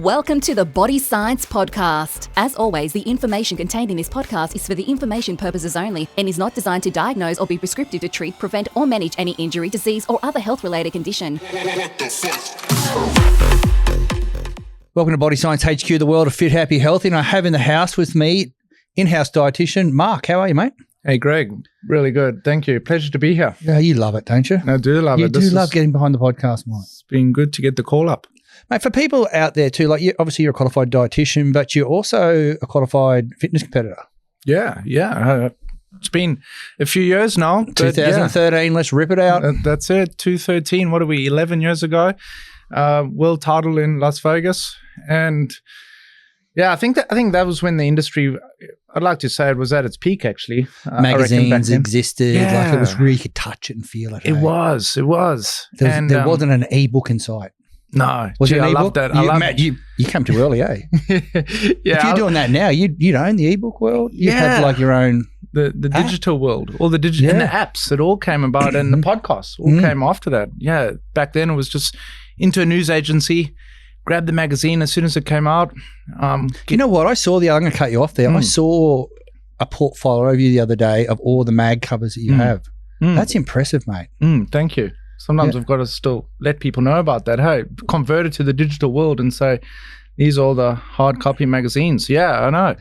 Welcome to the Body Science Podcast. As always, the information contained in this podcast is for the information purposes only and is not designed to diagnose or be prescriptive to treat, prevent, or manage any injury, disease, or other health-related condition. Welcome to Body Science HQ, the world of fit, happy, healthy. And I have in the house with me in-house dietitian, Mark. How are you, mate? Hey, Greg. Really good. Thank you. Pleasure to be here. Yeah, you love it, don't you? I do love it. You do love getting behind the podcast, Mike. It's been good to get the call up. Mate, for people out there too, like obviously you're a qualified dietitian, but you're also a qualified fitness competitor. Yeah. It's been a few years now. 2013, let's rip it out. That's it. 2013. What are we, 11 years ago? World title in Las Vegas. And yeah, I think that was when the industry, I'd like to say it was at its peak, actually. Magazines existed. Yeah. Like it was really, you could touch it and feel it. It was. There wasn't an e-book in sight. No. Was it an I e-book? love that. Matt, you came too early, eh? Yeah. If you're doing that now, you'd own the e-book world. You'd have like your own... The digital world, all the digital and the apps, it all came about, and the podcasts all came after that. Yeah, back then it was just into a news agency, grab the magazine as soon as it came out. You know what? I'm going to cut you off there. I saw a portfolio of you the other day of all the mag covers that you have. That's impressive, mate. Thank you. Sometimes I've got to still let people know about that. Hey, convert it to the digital world and say, these are all the hard copy magazines. Yeah, I know.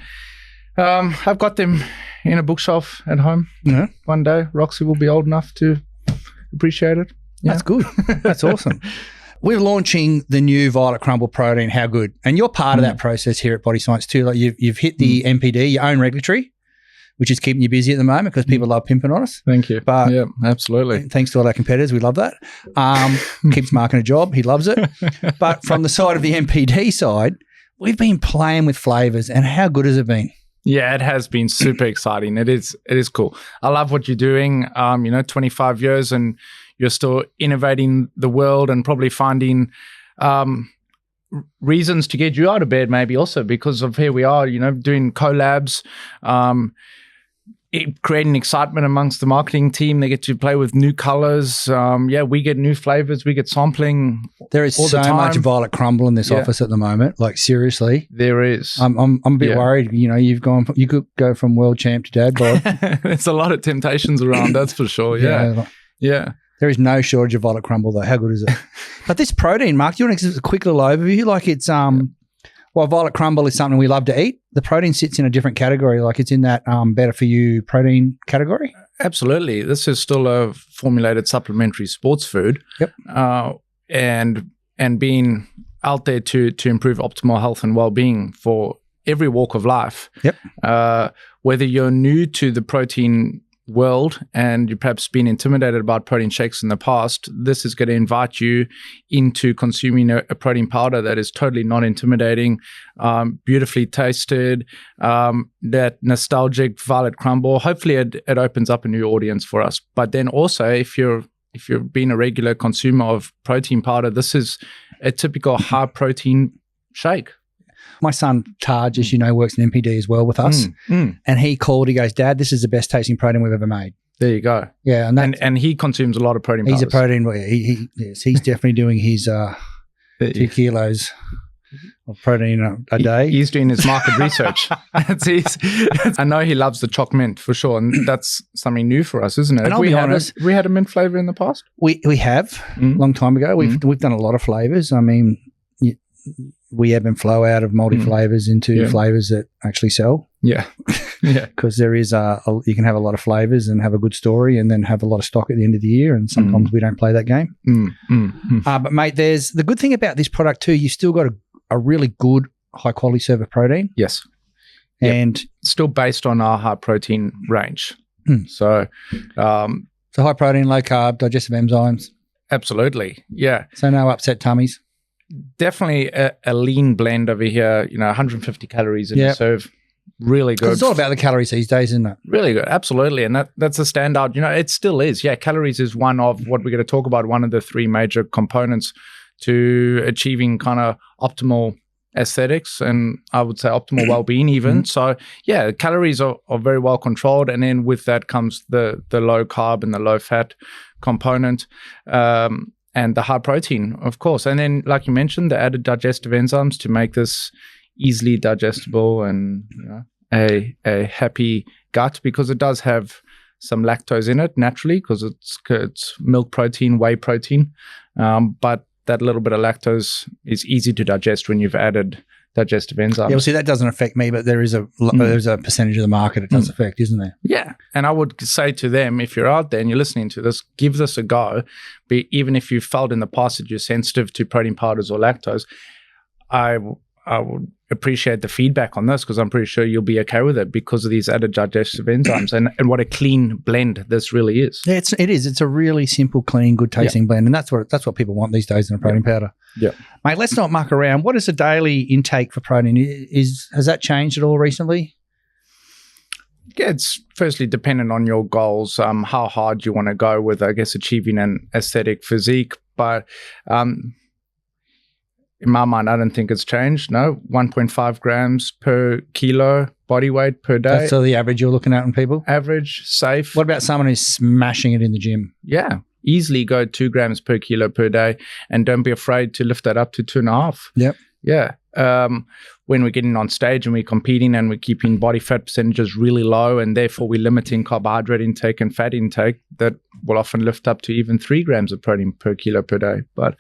I've got them in a bookshelf at home. Yeah. One day, Roxy will be old enough to appreciate it. Yeah. That's good. That's awesome. We're launching the new Violet Crumble protein. How good? And you're part of that process here at Body Science too. Like you've hit the MPD, your own regulatory, which is keeping you busy at the moment because people love pimping on us. Thank you. But yeah, absolutely. Thanks to all our competitors. We love that. Keeps Mark in a job. He loves it. But from the side of the MPD side, we've been playing with flavors, and how good has it been? Yeah, it has been super exciting. It is cool. I love what you're doing. 25 years and you're still innovating the world and probably finding reasons to get you out of bed, maybe also because of here we are, doing collabs, creating excitement amongst the marketing team. They get to play with new colors. We get new flavors. We get sampling. There is so much Violet Crumble in this office at the moment. Like seriously, there is. I'm a bit worried. You could go from world champ to dad bod. There's a lot of temptations around. That's for sure. Yeah. There is no shortage of Violet Crumble though. How good is it? But this protein, Mark, do you want to give us a quick little overview? Like it's while Violet Crumble is something we love to eat, the protein sits in a different category. Like it's in that better for you protein category. Absolutely. This is still a formulated supplementary sports food. Yep. And being out there to improve optimal health and well-being for every walk of life. Yep. Whether you're new to the protein world and you've perhaps been intimidated about protein shakes in the past, this is going to invite you into consuming a protein powder that is totally not intimidating, beautifully tasted, that nostalgic Violet Crumble. Hopefully it opens up a new audience for us. But then also if you've been a regular consumer of protein powder, this is a typical high protein shake. My son, Taj, as you know, works in MPD as well with us. And he goes, Dad, this is the best tasting protein we've ever made. There you go. Yeah. And he consumes a lot of protein powders. He's a protein, he's definitely doing his 2 kilos of protein a day. He's doing his market research. I know he loves the choc mint for sure. And that's something new for us, isn't it? And I'll be honest. We had a mint flavor in the past? We have, a long time ago. We've done a lot of flavors. I mean, we ebb and flow out of multi-flavors into flavors that actually sell. Yeah. Because there is you can have a lot of flavors and have a good story and then have a lot of stock at the end of the year, and sometimes we don't play that game. But mate, there's the good thing about this product too, you still got a really good high quality serve of protein. Yes. And still based on our high protein range. So high protein, low carb, digestive enzymes. Absolutely. Yeah. So no upset tummies. Definitely a lean blend over here, 150 calories in a serve. Really good. It's all about the calories these days, isn't it? Really good. Absolutely. And that's a standout. It still is. Yeah, calories is one of what we're going to talk about, one of the 3 major components to achieving kind of optimal aesthetics and I would say optimal well-being even. So yeah, calories are very well controlled. And then with that comes the low carb and the low fat component. and the high protein, of course. And then, like you mentioned, the added digestive enzymes to make this easily digestible and a happy gut, because it does have some lactose in it naturally, because it's milk protein, whey protein. But that little bit of lactose is easy to digest when you've added digestive enzymes. Yeah, well, see, that doesn't affect me, but there's a percentage of the market it does affect, isn't there? Yeah. And I would say to them, if you're out there and you're listening to this, give this a go. Even if you felt in the past that you're sensitive to protein powders or lactose, I would appreciate the feedback on this, because I'm pretty sure you'll be okay with it because of these added digestive enzymes and what a clean blend this really is. Yeah, it is. It's a really simple, clean, good tasting blend, and that's what people want these days in a protein powder. Yeah, mate. Let's not muck around. What is the daily intake for protein? Has that changed at all recently? Yeah, it's firstly dependent on your goals, how hard you want to go with, I guess, achieving an aesthetic physique, but in my mind, I don't think it's changed. No, 1.5 grams per kilo body weight per day. That's the average you're looking at on people? Average, safe. What about someone who's smashing it in the gym? Yeah, easily go 2 grams per kilo per day, and don't be afraid to lift that up to 2.5. Yep. Yeah. When we're getting on stage and we're competing and we're keeping body fat percentages really low, and therefore we're limiting carbohydrate intake and fat intake, that will often lift up to even 3 grams of protein per kilo per day. But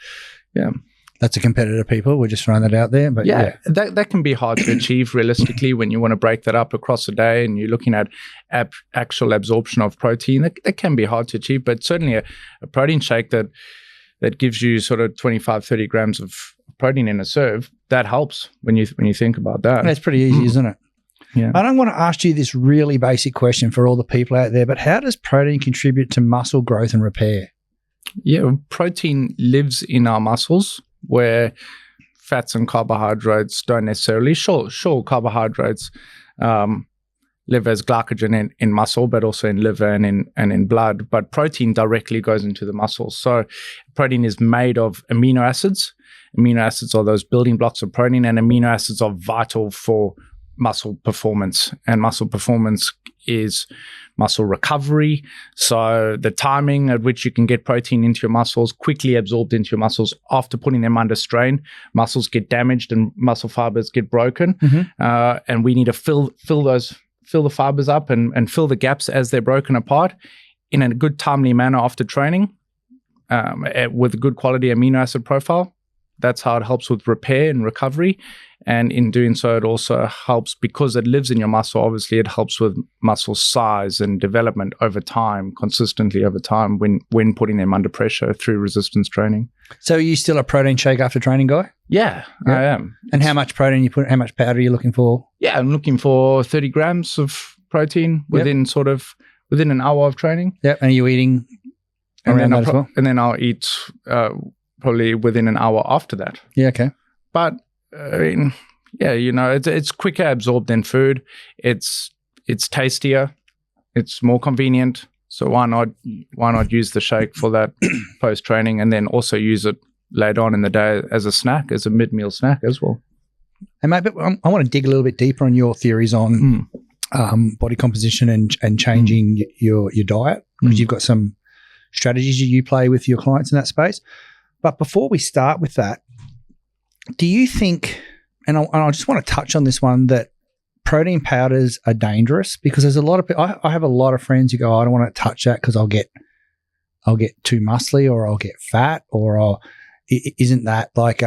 yeah. That's a competitor, people. We're just throwing that out there. But yeah. That can be hard to achieve realistically when you want to break that up across a day and you're looking at actual absorption of protein. That can be hard to achieve, but certainly a protein shake that gives you sort of 25, 30 grams of protein in a serve, that helps when you think about that. That's pretty easy, isn't it? Yeah. I don't want to ask you this really basic question for all the people out there, but how does protein contribute to muscle growth and repair? Yeah, protein lives in our muscles, where fats and carbohydrates don't necessarily. Sure, carbohydrates live as glycogen in muscle, but also in liver and in blood. But protein directly goes into the muscles. So protein is made of amino acids. Amino acids are those building blocks of protein, and amino acids are vital for muscle performance. And muscle performance is muscle recovery. So the timing at which you can get protein into your muscles, quickly absorbed into your muscles after putting them under strain, muscles get damaged and muscle fibers get broken. And we need to fill the fibers up and fill the gaps as they're broken apart in a good timely manner after training, with a good quality amino acid profile. That's how it helps with repair and recovery. And in doing so, it also helps, because it lives in your muscle, obviously it helps with muscle size and development over time, consistently over time, when putting them under pressure through resistance training. So are you still a protein shake after training guy? Yeah, I am. And how much protein how much powder are you looking for? Yeah, I'm looking for 30 grams of protein within an hour of training. Yep. And are you eating around that as well? And then I'll eat probably within an hour after that. Yeah, okay. But I mean, yeah, it's quicker absorbed than food. It's tastier. It's more convenient. So why not use the shake for that post training, and then also use it later on in the day as a snack, as a mid-meal snack as well. And maybe I want to dig a little bit deeper on your theories on body composition and changing your diet, because you've got some strategies you play with your clients in that space. But before we start with that, do you think, and I just want to touch on this one, that protein powders are dangerous? Because there's a lot of people, I have a lot of friends who go, I don't want to touch that because I'll get too muscly, or I'll get fat, or isn't that like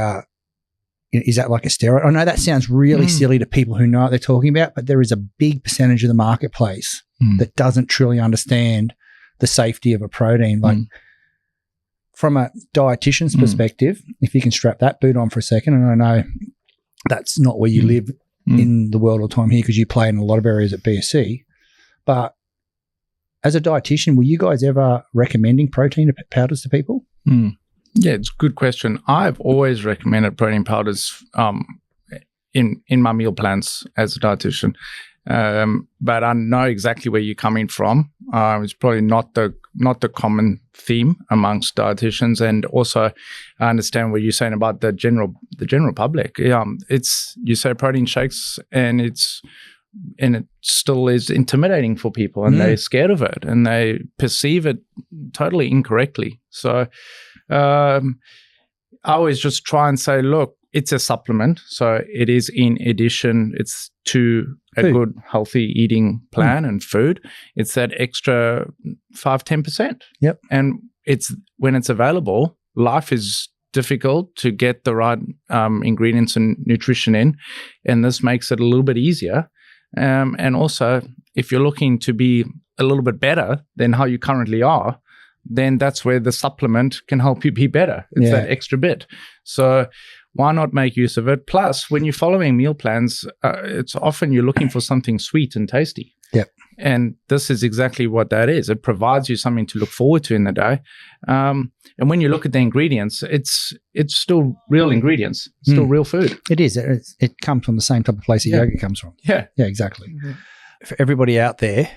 is that like a steroid? I know that sounds really silly to people who know what they're talking about, but there is a big percentage of the marketplace that doesn't truly understand the safety of a protein. Like, from a dietitian's perspective, if you can strap that boot on for a second, and I know that's not where you live in the world all the time here, because you play in a lot of areas at BSC, but as a dietitian, were you guys ever recommending protein powders to people? Yeah, it's a good question. I've always recommended protein powders in my meal plans as a dietitian. But I know exactly where you're coming from. It's probably not the common theme amongst dietitians, and also I understand what you're saying about the general public. You say protein shakes, and it still is intimidating for people, and they're scared of it, and they perceive it totally incorrectly. So I always just try and say, look, it's a supplement. So it is in addition, it's to a good, healthy eating plan and food. It's that extra 5-10%. Yep. And when it's available, life is difficult to get the right ingredients and nutrition in. And this makes it a little bit easier. And also, if you're looking to be a little bit better than how you currently are, then that's where the supplement can help you be better. It's that extra bit. So why not make use of it? Plus, when you're following meal plans, it's often you're looking for something sweet and tasty. Yep. And this is exactly what that is. It provides you something to look forward to in the day. And when you look at the ingredients, it's still real ingredients, still real food. It is. It comes from the same type of place that yogurt comes from. Yeah. Yeah, exactly. Mm-hmm. For everybody out there,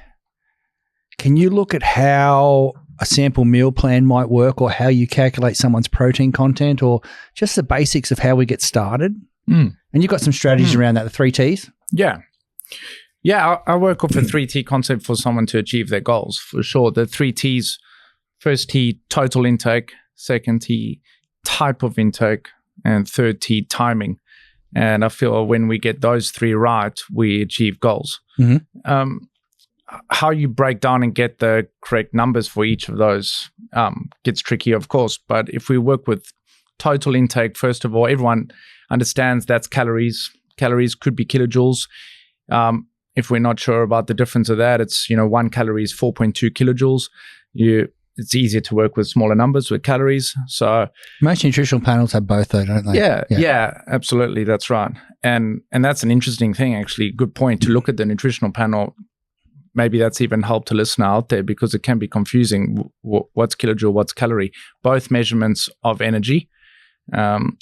can you look at how a sample meal plan might work, or how you calculate someone's protein content, or just the basics of how we get started? And you've got some strategies around that, the 3 Ts? Yeah. Yeah, I work off a 3T concept for someone to achieve their goals, for sure. The 3 Ts, first T, total intake, second T, type of intake, and third T, timing. And I feel when we get those 3 right, we achieve goals. Mm-hmm. How you break down and get the correct numbers for each of those gets tricky, of course. But if we work with total intake, first of all, everyone understands that's calories. Calories could be kilojoules. If we're not sure about the difference of that, it's 1 calorie is 4.2 kilojoules. It's easier to work with smaller numbers with calories. So most nutritional panels have both, though, don't they? Yeah, absolutely, that's right. And that's an interesting thing, actually. Good point to look at the nutritional panel. Maybe that's even helped a listener out there, because it can be confusing. What's kilojoule, what's calorie? Both measurements of energy,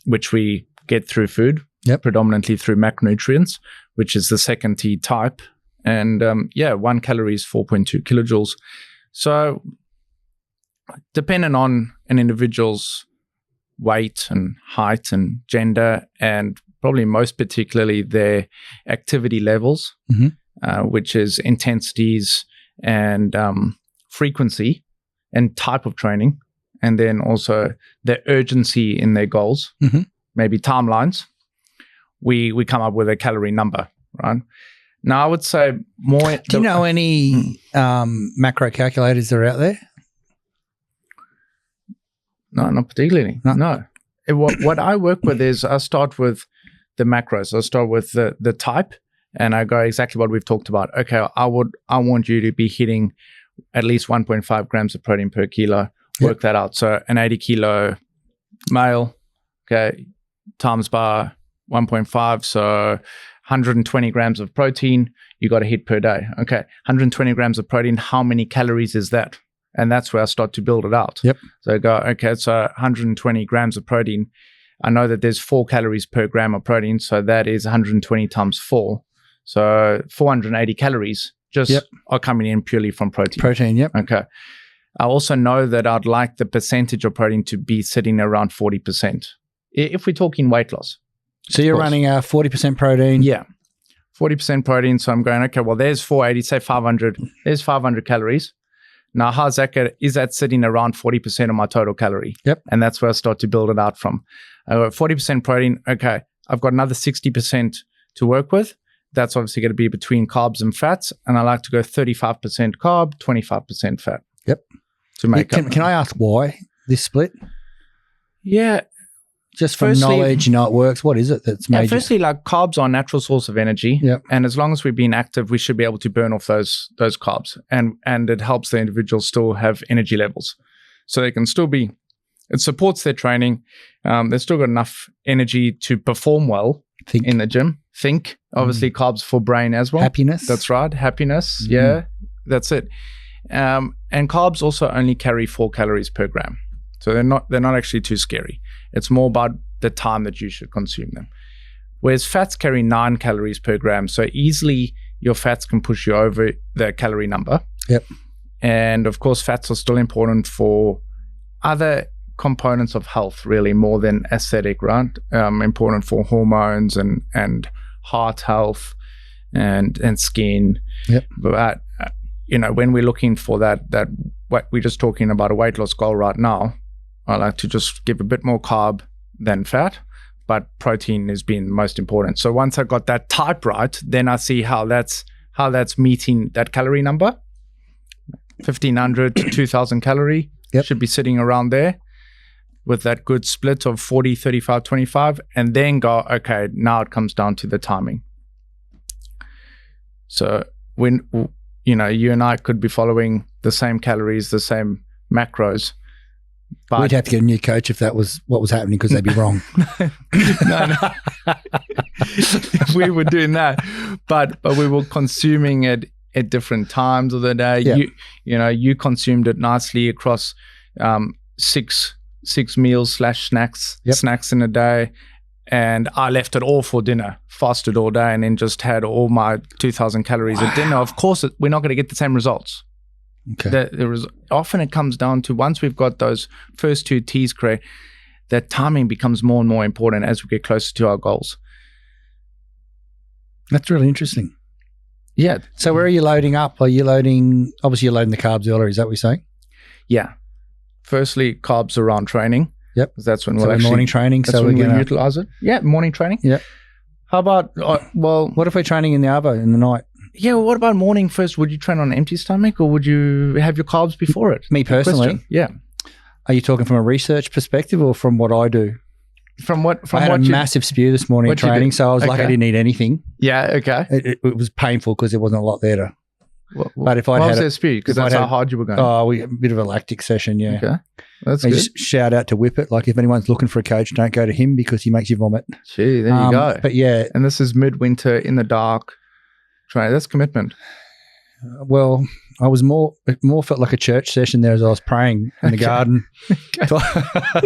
which we get through food, predominantly through macronutrients, which is the second T type. And 1 calorie is 4.2 kilojoules. So depending on an individual's weight and height and gender, and probably most particularly their activity levels, which is intensities and frequency and type of training, and then also the urgency in their goals, maybe timelines, we come up with a calorie number, right? Now, I would say more... Do you know any macro calculators that are out there? No, not particularly. No. What I work with is I start with the macros. I start with the type, and I go exactly what we've talked about. Okay, I want you to be hitting at least 1.5 grams of protein per kilo. Work that out. So an 80 kilo male, okay, times by 1.5, so 120 grams of protein you got to hit per day. Okay, 120 grams of protein, how many calories is that? And that's where I start to build it out. So I go, okay, so 120 grams of protein. I know that there's 4 calories per gram of protein, so that is 120 times 4. So 480 calories are coming in purely from protein. Okay. I also know that I'd like the percentage of protein to be sitting around 40%. If we're talking weight loss. So you're running a 40% protein? Yeah. 40% protein. So I'm going, okay, well, there's 480, say 500. There's 500 calories. Now, how's that? Is that sitting around 40% of my total calorie? And that's where I start to build it out from. 40% protein. Okay, I've got another 60% to work with. That's obviously going to be between carbs and fats. And I like to go 35% carb, 25% fat. To make up. Can I ask why this split? Yeah. Just from knowledge, it works. What is it that's made firstly, like carbs are a natural source of energy. And as long as we're being active, we should be able to burn off those carbs. And it helps the individual still have energy levels. So they can still be, it supports their training. They've still got enough energy to perform well in the gym. Obviously carbs for brain as well. Happiness. That's right. Happiness. Yeah, that's it. And carbs also only carry 4 calories per gram. So they're not actually too scary. It's more about the time that you should consume them. Whereas fats carry 9 calories per gram. So easily your fats can push you over the calorie number. And of course, fats are still important for other components of health, really, more than aesthetic, right? Important for hormones and heart health and skin. But when we're looking for that what we're just talking about a weight loss goal right now, I like to just give a bit more carb than fat, but protein is being most important. So once I got that type right, then I see how that's meeting that calorie number. 1,500 to 2,000 calorie should be sitting around there with that good split of 40, 35, 25, and then go, okay, now it comes down to the timing. So when, you and I could be following the same calories, the same macros, but we'd have to get a new coach if that was what was happening, because they'd be wrong. no. We were doing that, but we were consuming it at different times of the day. Yeah. You consumed it nicely across 6 meals / snacks in a day, and I left it all for dinner, fasted all day, and then just had all my 2,000 calories at dinner. Of course, we're not going to get the same results. Okay. Often it comes down to, once we've got those first 2 T's correct, that timing becomes more and more important as we get closer to our goals. That's really interesting. Yeah. So where are you loading up? Obviously you're loading the carbs earlier, is that what you're saying? Yeah. Firstly, carbs around training. Yep. That's when we'll actually... morning training. That's when we'll utilize it. Yeah, morning training. Yeah. How about, what if we're training in the arvo in the night? Yeah, well, what about morning first? Would you train on an empty stomach, or would you have your carbs before it? Me personally? Yeah. Are you talking from a research perspective or from what I do? I had a massive spew this morning in training, so I was like, I didn't eat anything. Yeah, okay. It was painful because there wasn't a lot there to... But if I had a spew, because that's how hard you were going. A bit of a lactic session, yeah. Okay, that's good. Just shout out to Whippet. Like, if anyone's looking for a coach, don't go to him because he makes you vomit. Gee, there you go. But yeah, and this is midwinter in the dark. Train. That's commitment. Well, I was it more felt like a church session there as I was praying in the garden,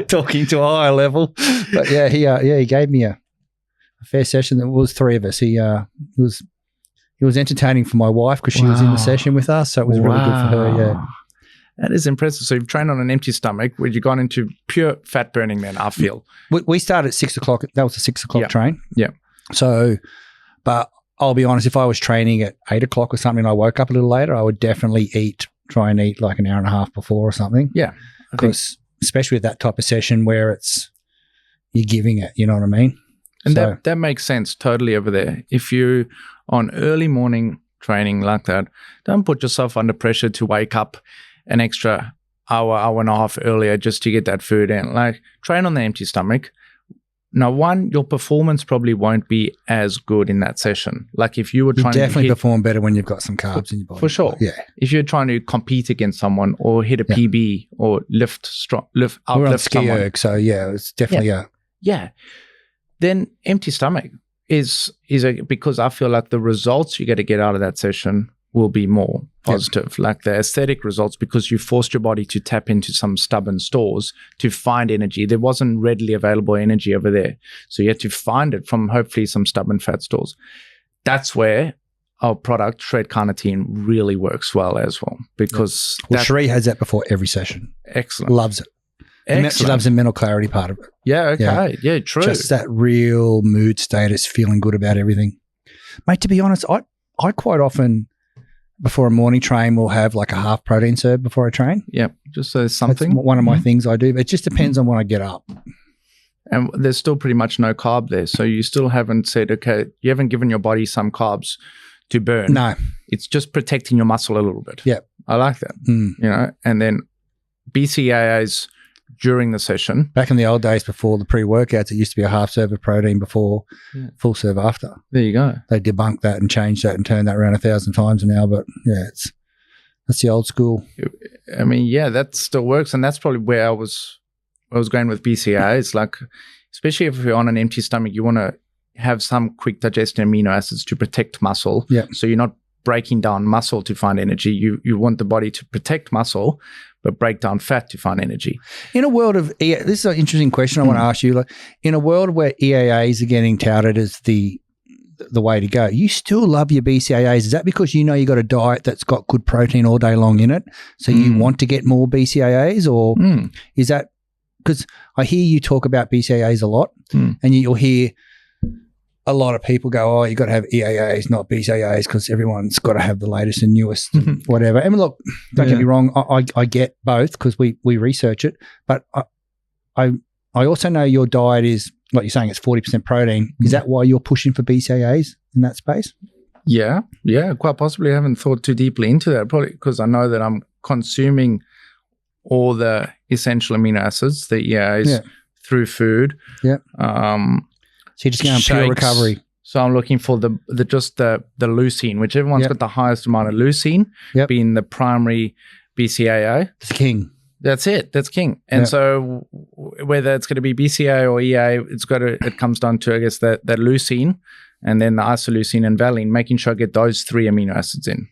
talking to a higher level. But yeah, he gave me a fair session. There was 3 of us. He was entertaining for my wife because she was in the session with us, so it was really good for her. Yeah, that is impressive. So you've trained on an empty stomach. Where you gone into pure fat burning? Then I feel we started at 6 o'clock. That was a 6 o'clock train. Yeah. So, but I'll be honest, if I was training at 8 o'clock or something and I woke up a little later, I would definitely try and eat like an hour and a half before or something. Yeah. Because especially with that type of session where you're giving it, you know what I mean? And that makes sense totally over there. If you're on early morning training like that, don't put yourself under pressure to wake up an extra hour and a half earlier just to get that food in. Like, train on the empty stomach. Now, your performance probably won't be as good in that session. Like, if you were trying to definitely perform better when you've got some carbs in your body. For sure. Yeah. If you're trying to compete against someone or hit a PB or lift We're on ski erg, so yeah, it's definitely Yeah. Then empty stomach is because I feel like the results you get to get out of that session will be more positive, like the aesthetic results, because you forced your body to tap into some stubborn stores to find energy. There wasn't readily available energy over there. So you had to find it from hopefully some stubborn fat stores. That's where our product, Shred Carnitine, really works well as well, because Sheree has that before every session. Excellent. Loves it. She loves the mental clarity part of it. Yeah, okay. Yeah, true. Just that real mood status, feeling good about everything. Mate, to be honest, I quite often, before a morning train, will have like a half protein serve before I train. Yeah, just so something. That's one of my things I do. But it just depends on when I get up. And there's still pretty much no carb there. So you still haven't said, okay, you haven't given your body some carbs to burn. No. It's just protecting your muscle a little bit. Yeah. I like that. And then BCAAs during the session. Back in the old days before the pre-workouts, it used to be a half serve of protein before, full serve after. There you go. They debunked that and changed that and turned that around 1,000 times now. But yeah, that's the old school. I mean, yeah, that still works, and that's probably where I was going with BCAAs. It's like, especially if you're on an empty stomach, you want to have some quick digesting amino acids to protect muscle. Yeah. So you're not breaking down muscle to find energy. You want the body to protect muscle, but break down fat to find energy. In a world of this is an interesting question I want to ask you. Like, in a world where EAAs are getting touted as the way to go, you still love your BCAAs. Is that because you know you got a diet that's got good protein all day long in it, so you want to get more BCAAs, or is that because I hear you talk about BCAAs a lot, and you'll hear a lot of people go, oh, you got to have EAAs, not BCAAs, because everyone's got to have the latest and newest whatever. And look, don't get me wrong, I get both because we research it, but I also know your diet is, like you're saying, it's 40% protein. Is that why you're pushing for BCAAs in that space? Yeah, quite possibly. I haven't thought too deeply into that, probably because I know that I'm consuming all the essential amino acids, the EAAs, through food. Yeah. So you're just going on pure recovery. So I'm looking for the leucine, which everyone's got the highest amount of leucine, being the primary BCAA. It's king. That's it. That's king. And so whether it's going to be BCA or EA, it comes down to, I guess, that leucine and then the isoleucine and valine, making sure I get those 3 amino acids in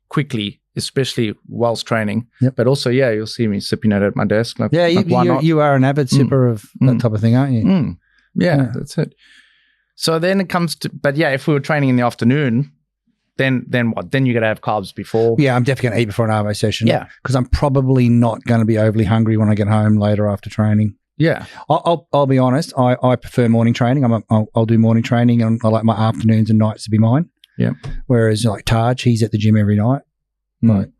quickly, especially whilst training. But also, you'll see me sipping it at my desk. You are an avid sipper of that type of thing, aren't you? Yeah, that's it. So then it comes to, but if we were training in the afternoon, then what? Then you got to have carbs before. Yeah, I'm definitely going to eat before an Arvo session. Yeah, because I'm probably not going to be overly hungry when I get home later after training. Yeah, I'll be honest. I prefer morning training. I'll do morning training, and I like my afternoons and nights to be mine. Yeah. Whereas like Taj, he's at the gym every night. Like,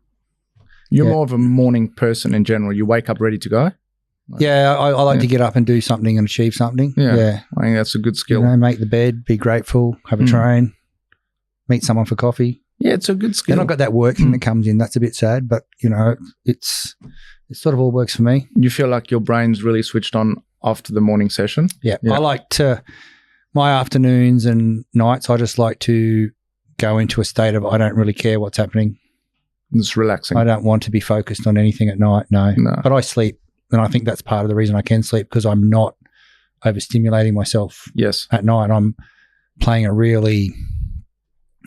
you're more of a morning person in general. You wake up ready to go. I like to get up and do something and achieve something. Yeah. I think that's a good skill. Make the bed, be grateful, have a train, meet someone for coffee. Yeah, it's a good skill. Then I've got that work thing that comes in. That's a bit sad, but it sort of all works for me. You feel like your brain's really switched on after the morning session? Yeah. I like to, my afternoons and nights, I just like to go into a state of I don't really care what's happening. It's relaxing. I don't want to be focused on anything at night, no. But I sleep. And I think that's part of the reason I can sleep, because I'm not overstimulating myself at night. I'm playing a really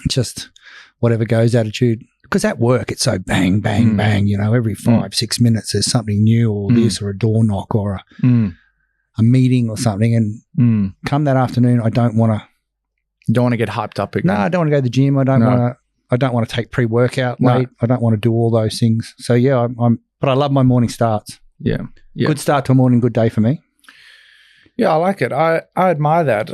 just whatever goes attitude. Because at work, it's so bang, bang, bang. Every 5-6 minutes there's something new or this or a door knock or a meeting or something. And come that afternoon, I don't want to. You don't want to get hyped up again. No, I don't want to go to the gym. I don't want to take pre-workout late. I don't want to do all those things. So, but I love my morning starts. Yeah. Good start to a morning, good day for me. Yeah, I like it. I admire that.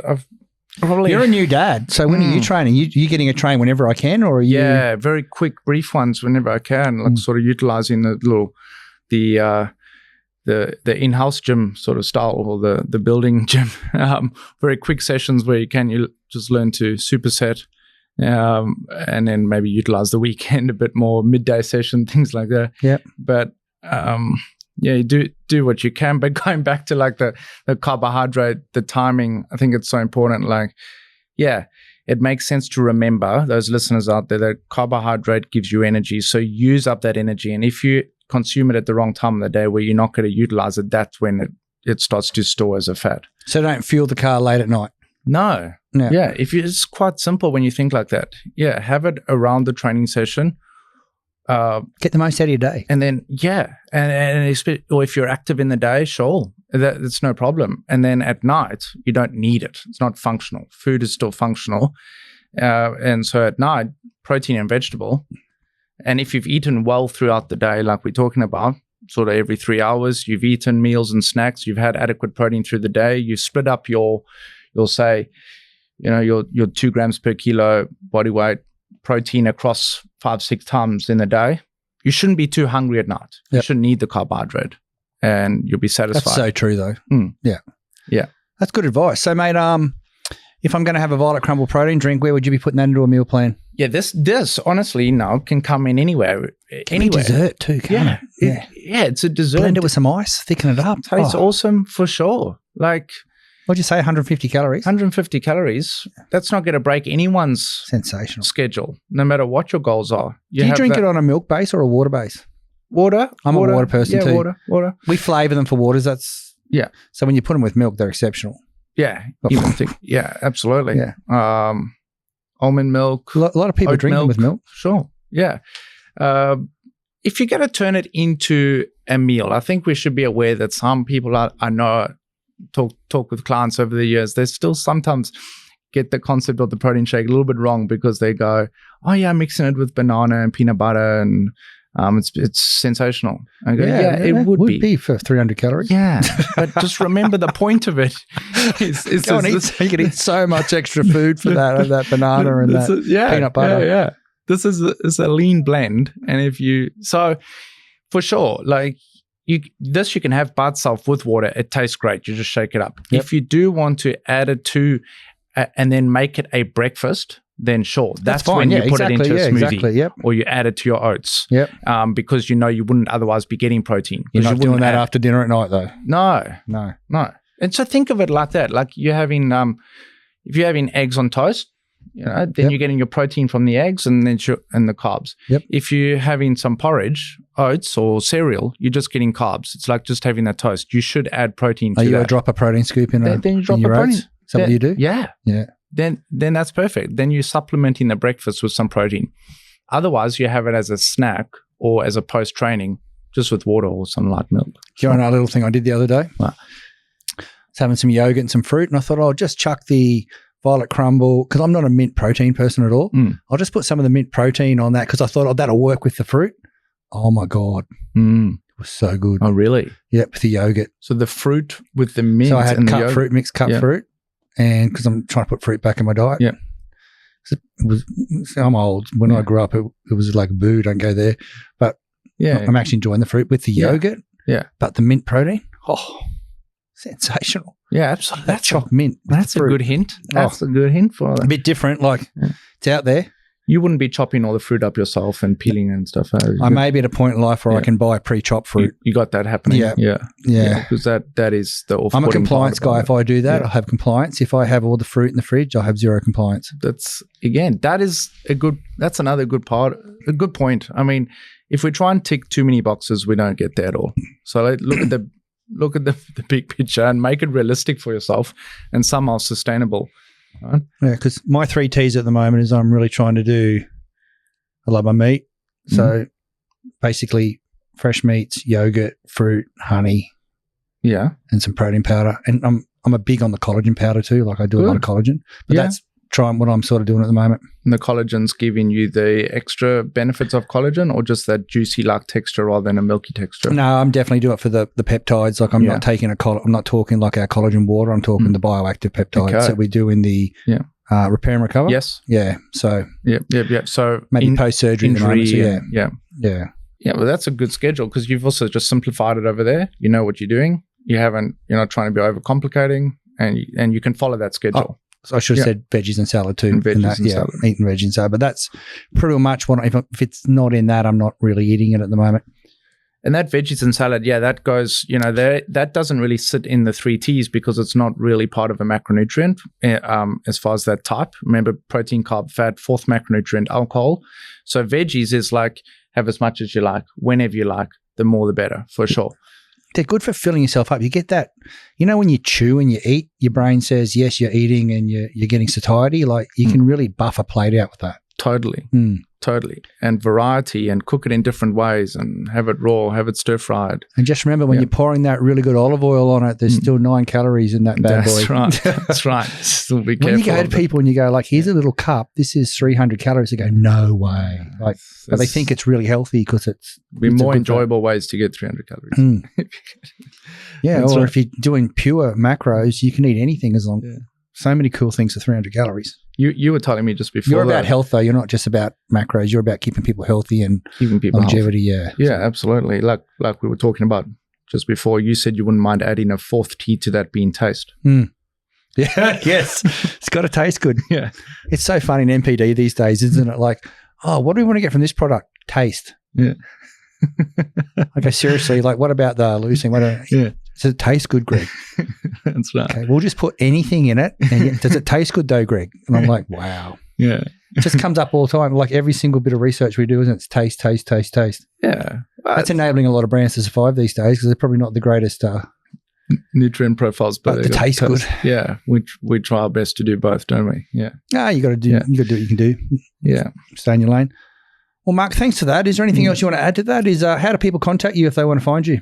You're a new dad, so when are you training? You getting a train whenever I can, or are you? Yeah, very quick, brief ones whenever I can. Like sort of utilizing the in-house gym sort of style, or the building gym. Very quick sessions where you just learn to superset, and then maybe utilize the weekend a bit more, midday session, things like that. Yeah, but. You do what you can, but going back to like the carbohydrate, the timing, I think it's so important. Like, it makes sense to remember, those listeners out there, that carbohydrate gives you energy. So use up that energy. And if you consume it at the wrong time of the day where you're not going to utilize it, that's when it starts to store as a fat. So don't fuel the car late at night. No. Yeah. It's quite simple when you think like that. Yeah. Have it around the training session. Get the most out of your day. And then, or if you're active in the day, sure, that's no problem. And then at night, you don't need it. It's not functional. Food is still functional. And so at night, protein and vegetable. And if you've eaten well throughout the day, like we're talking about, sort of every 3 hours, you've eaten meals and snacks, you've had adequate protein through the day, you split up your 2 grams per kilo body weight protein across 5-6 times in the day, you shouldn't be too hungry at night. You shouldn't need the carbohydrate, and you'll be satisfied. That's so true, though. Yeah. That's good advice. So, mate, if I'm going to have a Violet Crumble protein drink, where would you be putting that into a meal plan? Yeah, this honestly now can come in anywhere. Dessert too, can't it? Yeah, it's a dessert. Blend it with some ice, thicken it up. Tastes awesome for sure. Like, what'd you say, 150 calories? 150 calories. That's not going to break anyone's sensational schedule, no matter what your goals are. Do you drink it on a milk base or a water base? Water. I'm a water person too. Water. We flavour them for waters. So when you put them with milk, they're exceptional. Yeah. Absolutely. Yeah. Almond milk. A lot of people drink them with milk. Sure. Yeah. If you're going to turn it into a meal, I think we should be aware that some people I know talk with clients over the years, they still sometimes get the concept of the protein shake a little bit wrong, because they go, oh yeah, I'm mixing it with banana and peanut butter and it's sensational. I go, it would be for 300 calories. Yeah, but just remember the point of it is you can eat so much extra food for that banana and that peanut butter. Yeah. This is a lean blend, and so for sure, like, this you can have by itself with water. It tastes great. You just shake it up. Yep. If you do want to add it to and then make it a breakfast, then sure. That's fine. when you put exactly, it into a smoothie. Exactly, yep. Or you add it to your oats. Yep. Because you know you wouldn't otherwise be getting protein. You're not doing that add, after dinner at night, though. No. And so think of it like that. Like you're having, if you're having eggs on toast, then Yep. you're getting your protein from the eggs and then and the carbs. Yep. If you're having some porridge, oats or cereal, you're just getting carbs. It's like just having that toast. You should add protein to Are you that. a drop a protein scoop in Then you drop in your a protein. oats? Is that what you do? Yeah. Yeah. Then that's perfect. Then you're supplementing the breakfast with some protein. Otherwise, you have it as a snack or as a post-training, just with water or some light milk. Do you know a little thing I did the other day? What? I was having some yogurt and some fruit, and I thought, I'll just chuck the Violet Crumble, because I'm not a mint protein person at all. I'll just put some of the mint protein on that because I thought, that'll work with the fruit. Oh, my God. It was so good. Oh, really? Yep, with the yogurt. So the fruit with the mint So I had and the cut yogurt. fruit, mixed cut fruit, and because I'm trying to put fruit back in my diet. Yeah. So I'm old. When I grew up, it was like, boo, don't go there. But I'm actually enjoying the fruit with the yogurt. Yeah. But the mint protein, sensational. Yeah, absolutely. That chopped mint. That's a good hint. That's a good hint for A that. bit different, it's out there. You wouldn't be chopping all the fruit up yourself and peeling and stuff. I may be at a point in life where I can buy pre-chopped fruit. You got that happening. Yeah. Because that is the off-putting I'm a compliance part guy. of If I do that, I'll have compliance. If I have all the fruit in the fridge, I'll have zero compliance. That's another good part, a good point. I mean, if we try and tick too many boxes, we don't get there at all. So look at the big picture and make it realistic for yourself and somehow sustainable. Right? Yeah, because my 3 T's at the moment is I'm really trying to do, I love my meat. So basically fresh meats, yogurt, fruit, honey, and some protein powder. And I'm a big on the collagen powder too. Like I do a lot of collagen. But that's what I'm sort of doing at the moment. And the collagen's giving you the extra benefits of collagen or just that juicy like texture rather than a milky texture? No, I'm definitely doing it for the peptides. Like I'm not taking I'm not talking like our collagen water. I'm talking the bioactive peptides that we do in the repair and recover. Yes. Yeah. So So maybe post-surgery injury. So Yeah, well, that's a good schedule because you've also just simplified it over there. You know what you're doing. You're not trying to be overcomplicating and you can follow that schedule. So I should have said veggies and salad too. And veggies and salad. Eating veggies and salad. But that's pretty much what, if it's not in that, I'm not really eating it at the moment. And that veggies and salad, that goes, that doesn't really sit in the 3 T's because it's not really part of a macronutrient as far as that type. Remember, protein, carb, fat, 4th macronutrient, alcohol. So veggies is like have as much as you like, whenever you like, the more the better, for sure. They're good for filling yourself up. You get that, when you chew and you eat, your brain says, yes, you're eating and you're getting satiety. Like you can really buff a plate out with that. Totally. Totally. And variety and cook it in different ways and have it raw, have it stir fried. And just remember when you're pouring that really good olive oil on it, there's still 9 calories in that bad boy. That's right. That's right. Still be careful. When you go to people and you go like, here's a little cup, this is 300 calories. They go, no way. But they think it's really healthy because it's more enjoyable ways to get 300 calories. Or if you're doing pure macros, you can eat anything as long. So many cool things for 300 calories. You were telling me just before. You're about health, though. You're not just about macros. You're about keeping people healthy and keeping people longevity. Healthy. Yeah, absolutely. Like we were talking about just before. You said you wouldn't mind adding a 4th T to that being taste. Yeah. Yes. It's got to taste good. Yeah. It's so fun in MPD these days, isn't it? Like, what do we want to get from this product? Taste. Yeah. Okay, seriously. Like, what about the losing? Does it taste good, Greg? That's right. Okay, we'll just put anything in it. And does it taste good though, Greg? And I'm like, wow. Yeah. It just comes up all the time. Like every single bit of research we do, isn't it? It's taste, taste, taste, taste. Yeah. That's enabling a lot of brands to survive these days because they're probably not the greatest nutrient profiles, but they taste good. Yeah. We try our best to do both, don't we? Yeah. You got to do. You got to do what you can do. Yeah. Stay in your lane. Well, Mark, thanks for that. Is there anything else you want to add to that? How do people contact you if they want to find you?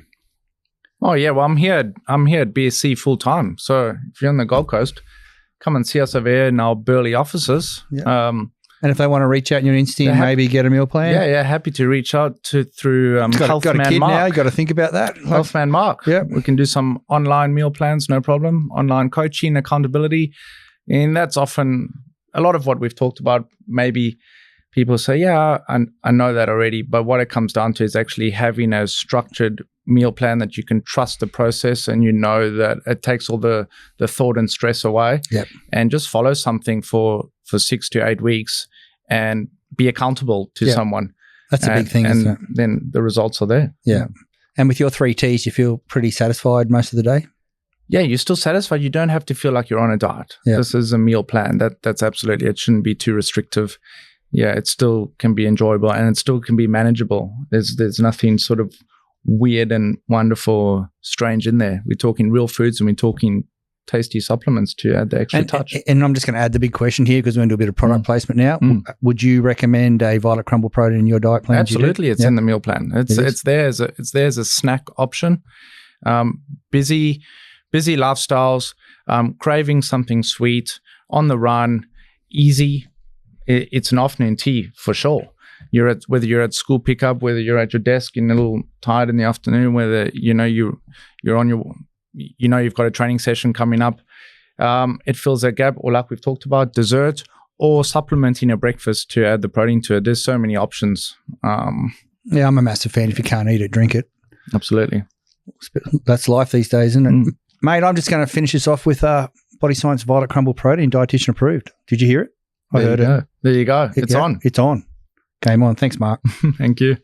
Oh yeah, well I'm here at BSC full time. So if you're on the Gold Coast, come and see us over here in our Burleigh offices. Yeah. And if they want to reach out in your Insta and maybe get a meal plan, happy to reach out through got a kid Mark. now. You got to think about that. Healthman Mark. Yeah, we can do some online meal plans, no problem. Online coaching, accountability, and that's often a lot of what we've talked about. Maybe people say, I know that already, but what it comes down to is actually having a structured meal plan that you can trust the process and you know that it takes all the thought and stress away. Yep. And just follow something for 6 to 8 weeks and be accountable to someone. That's a big thing, isn't it? Then the results are there. Yeah. And with your 3 Ts, you feel pretty satisfied most of the day? Yeah, you're still satisfied. You don't have to feel like you're on a diet. Yeah. This is a meal plan. That's absolutely, it shouldn't be too restrictive. Yeah, it still can be enjoyable and it still can be manageable. There's nothing sort of weird and wonderful or strange in there. We're talking real foods and we're talking tasty supplements to add the extra touch. And I'm just going to add the big question here because we're going to do a bit of product placement now. Would you recommend a Violet Crumble protein in your diet plan? Absolutely. It's in the meal plan. It's there as a snack option. Busy lifestyles, craving something sweet, on the run, easy. It's an afternoon tea for sure. Whether you're at school pickup, whether you're at your desk and a little tired in the afternoon, whether you're on your, you've got a training session coming up. It fills that gap, or like we've talked about, dessert or supplementing a breakfast to add the protein to it. There's so many options. Yeah, I'm a massive fan. If you can't eat it, drink it. Absolutely. That's life these days, isn't it? Mate, I'm just going to finish this off with Body Science Violet Crumble protein, dietitian approved. Did you hear it? I heard it. There you go. It's on. It's on. Game on. Thanks, Mark. Thank you.